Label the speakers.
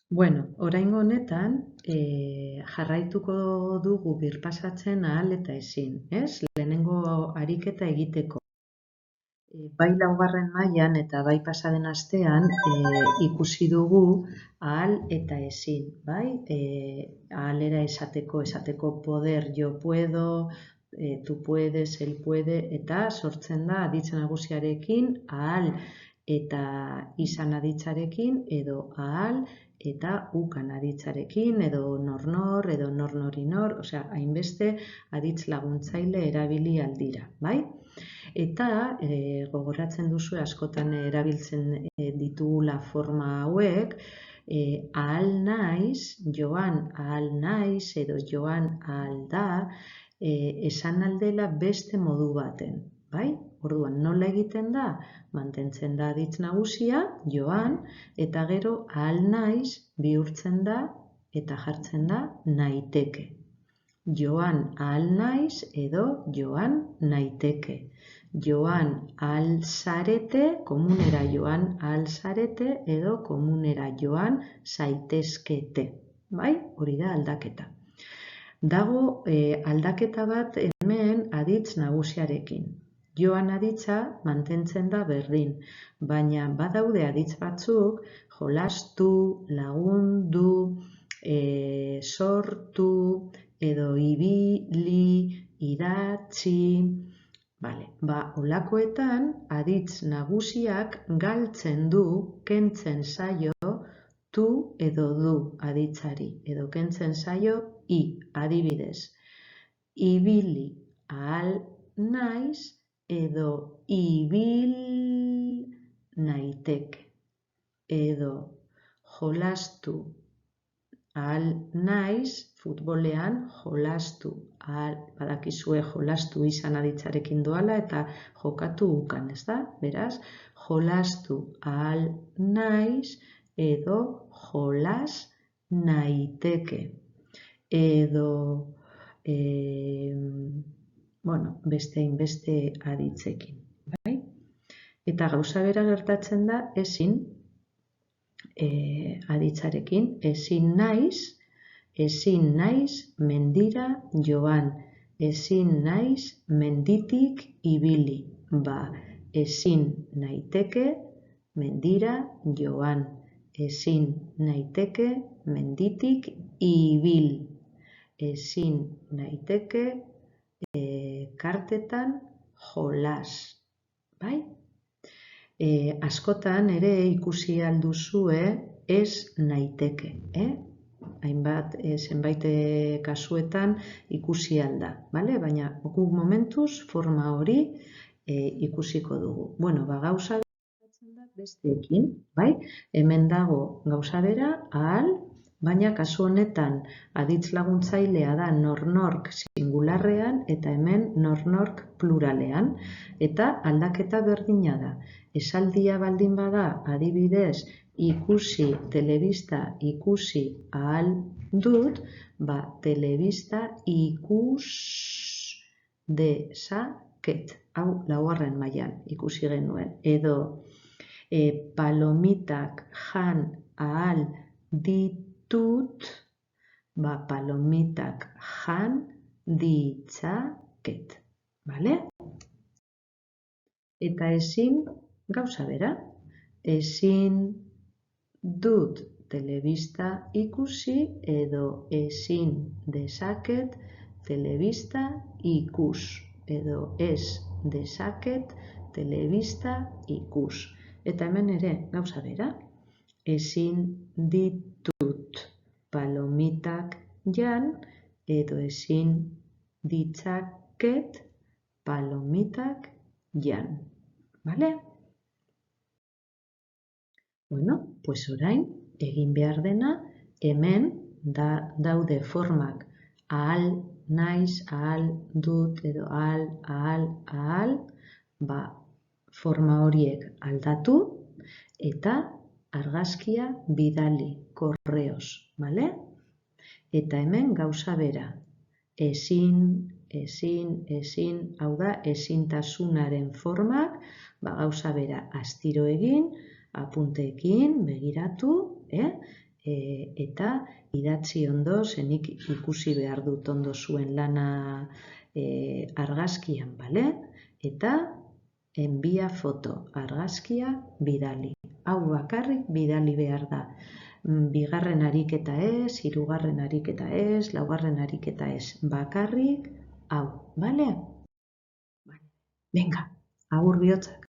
Speaker 1: Bueno, oraingo honetan jarraituko dugu birpasatzen ahal eta ezin, ez? Lehenengo ariketa egiteko. Bai laugarren mailan eta bai pasaden astean ikusi dugu ahal eta ezin, bai? Ahalera esateko poder, yo puedo, tú puedes, él puede, eta sortzen da aditz nagusiarekin ahal eta izan aditzarekin edo ahal eta ukan aditzarekin edo nor edo nor, osea, hainbeste aditz laguntzaile erabili aldira, bai? Eta gogoratzen duzu askotan erabiltzen ditugula forma hauek, ahal naiz, joan ahal naiz edo joan ahal da, esan aldela beste modu baten, bai? Orduan, nola egiten da? Mantentzen da aditz nagusia, joan, eta gero ahal naiz bihurtzen da eta jartzen da naiteke. Joan ahal naiz edo joan naiteke. Joan ahal zarete, komunera joan ahal zarete edo komunera joan zaitezkete. Bai? Hori da aldaketa. Dago aldaketa bat hemen aditz nagusiarekin. Joan aditza mantentzen da berdin, baina badaude aditz batzuk jolastu, lagundu, sortu edo ibili, idatzi. Holakoetan aditz nagusiak galtzen du, kentzen zaio tu edo du aditzari, edo kentzen zaio i, adibidez. Ibili ahal naiz edo ibil naiteke, edo jolastu ahal naiz, futbolean jolastu ahal, badakizue jolastu izan aditzarekin doala eta jokatu ukan, ez da? Beraz, jolastu ahal naiz edo jolas naiteke, edo beste hainbeste aditzekin, bai? Eta gauza bera gertatzen da ezin aditzarekin, ezin naiz mendira joan, ezin naiz menditik ibili, ezin naiteke mendira joan, ezin naiteke menditik ibil, ezin naiteke kartetan jolas, bai? Askotan ere ikusi alduzue ez naiteke, hainbat zenbait kasuetan ikusi alda, bale? Baina guk momentuz forma hori ikusiko dugu. Gauza da besteekin, bai? Hemen dago gauza bera, ahal, baina kasu honetan aditz laguntzailea da nork singularrean eta hemen nork pluralean, eta aldaketa berdina da. Esaldia baldin bada, adibidez, ikusi, telebista ikusi ahal dut, telebista ikus dezaket. Hau laugarren mailan ikusi genuen. Edo palomitak jan ahal ditut, palomitak jan ditzaket. Bale? Eta ezin gauza bera. Ezin dut telebista ikusi edo ezin dezaket telebista ikus edo ez dezaket telebista ikus. Eta hemen ere gauza bera. Ezin ditut palomitak jan edo ezin ditzaket palomitak jan. Bale? Orain egin behar dena hemen daude formak ahal naiz, ahal dut edo ahal, forma horiek aldatu eta argazkia bidali, korreoz, bale? Eta hemen gauza bera, ezin, hau da, ezintasunaren formak, gauza bera, astiro egin, apunteekin, begiratu, eta idatzi ondo, zenik ikusi behar dut ondo zuen lana argazkian, bale? Eta enbia foto, argazkia bidali. Hau bakarrik bidali behar da. Bigarren ariketa ez, hirugarren ariketa ez, laugarren ariketa ez. Bakarrik hau, bale? Venga, agur bihotzak.